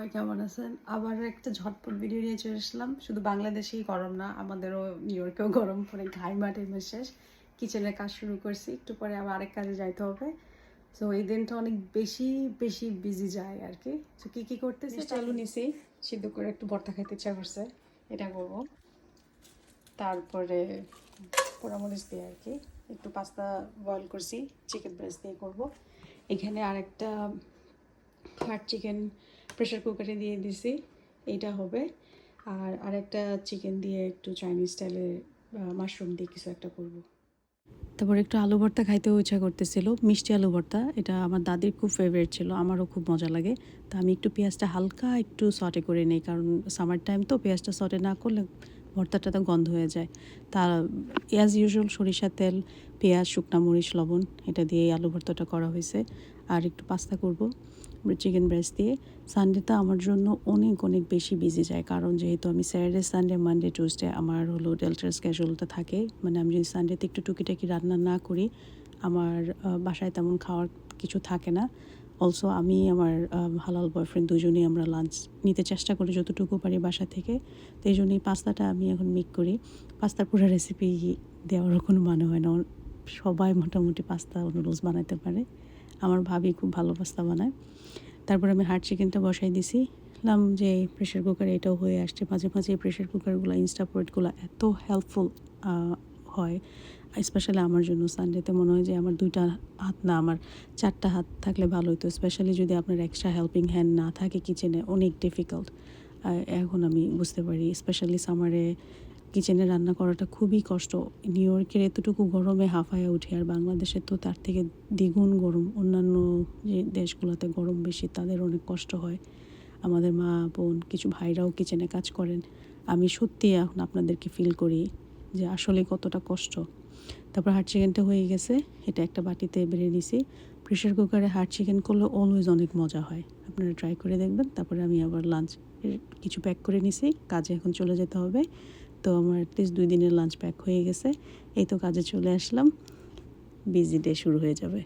সবাই কেমন আছেন? আবার একটা ঝটপট ভিডিও নিয়ে চলে আসলাম। শুধু বাংলাদেশেই গরম না, আমাদেরও নিউ ইয়র্কেও গরম পড়ে ঘাইমাটে শেষ। কিচেনের কাজ শুরু করছি, একটু পরে আবার আরেক কাজে যাইতে হবে। তো এই দিনটা অনেক বেশি বেশি বিজি যায় আর কি। তো কী করতেছি? চালু নিছি, সিদ্ধ করে একটু ভর্তা খাইতে ইচ্ছা করছে, এটা করবো। তারপরে পোড়ামরিচ দিয়ে আর কি একটু পাস্তা বয়েল করছি, চিকেন ব্রেস্ট দিয়ে করবো। এখানে আরেকটা হার্ড চিকেন প্রেশার কুকারে দিয়ে দিছি, এইটা হবে। আর আরেকটা চিকেন দিয়ে একটু চাইনিজ স্টাইলে মাশরুম দিয়ে কিছু একটা করব। তারপর একটু আলু ভর্তা খাইতেও ইচ্ছা করতেছিল, মিষ্টি আলু ভর্তা। এটা আমার দাদির খুব ফেভারিট ছিল, আমারও খুব মজা লাগে। তা আমি একটু পেঁয়াজটা হালকা একটু সটে করে নিই, কারণ সামার টাইম তো পেঁয়াজটা সটে না করলে ভর্তাটা তো গন্ধ হয়ে যায়। তা অ্যাজ ইউজুয়াল সরিষার তেল, পেঁয়াজ, শুকনা মরিচ, লবণ এটা দিয়ে আলু ভর্তাটা করা হয়েছে। আর একটু পাস্তা করব চিকেন ব্রেস্ট দিয়ে। সানডেটা আমার জন্য অনেক অনেক বেশি বিজি যায়, কারণ যেহেতু আমি স্যাটারডে, সানডে, মানডে, টিউসডে আমার হলো ডেল্টার স্কেজুলটা থাকে। মানে আমি যদি সানডেতে একটু টুকিটাকি রান্না না করি, আমার বাসায় তেমন খাওয়ার কিছু থাকে না। অলসো আমি আমার হালাল বয়ফ্রেন্ড দুজনেই আমরা লাঞ্চ নিতে চেষ্টা করি যতটুকু পারি বাসা থেকে। তো এই জন্যই পাস্তাটা আমি এখন মেক করি। পাস্তার পুরো রেসিপি দেওয়ারও কোনো মানে হয় না, সবাই মোটামুটি পাস্তা নুডলস বানাতে পারে। আমার ভাবি খুব ভালো পাস্তা বানায়। তারপর আমি হার্ড চিকেনটা বসাই দিছি, যে প্রেশার কুকার এটাও হয়ে আসছে। মাঝে মাঝে এই প্রেশার কুকারগুলো, ইনস্টাপোর্টগুলো এত হেল্পফুল হয়, স্পেশালি আমার জন্য। সানডেতে মনে হয় যে আমার 2টা হাত না, আমার 4টা হাত থাকলে ভালো হতো, স্পেশালি যদি আপনার এক্সট্রা হেল্পিং হ্যান্ড না থাকে কিচেনে, অনেক ডিফিকাল্ট। এখন আমি বুঝতে পারি, স্পেশালি সামারে কিচেনে রান্না করাটা খুবই কষ্ট। নিউ ইয়র্কের এতটুকু গরমে হাঁফায়ে উঠে, আর বাংলাদেশে তো তার থেকে দ্বিগুণ গরম। অন্যান্য যে দেশগুলোতে গরম বেশি, তাদের অনেক কষ্ট হয়। আমাদের মা বোন কিছু ভাইরাও কিচেনে কাজ করেন। আমি সত্যি এখন আপনাদেরকে ফিল করি যে আসলে কতটা কষ্ট। তারপর হার্ড চিকেনটা হয়ে গেছে, এটা একটা বাটিতে বেড়ে নিছি। প্রেশার কুকারে হার্ড চিকেন করলে অলওয়েজ অনেক মজা হয়, আপনারা ট্রাই করে দেখবেন। তারপরে আমি আবার লাঞ্চ কিছু প্যাক করে নিছি, কাজে এখন চলে যেতে হবে। তো আমার অ্যাটলিস্ট 2 দিনের লাঞ্চ প্যাক হয়ে গেছে। এই তো কাজে চলে আসলাম, বিজি ডে শুরু হয়ে যাবে।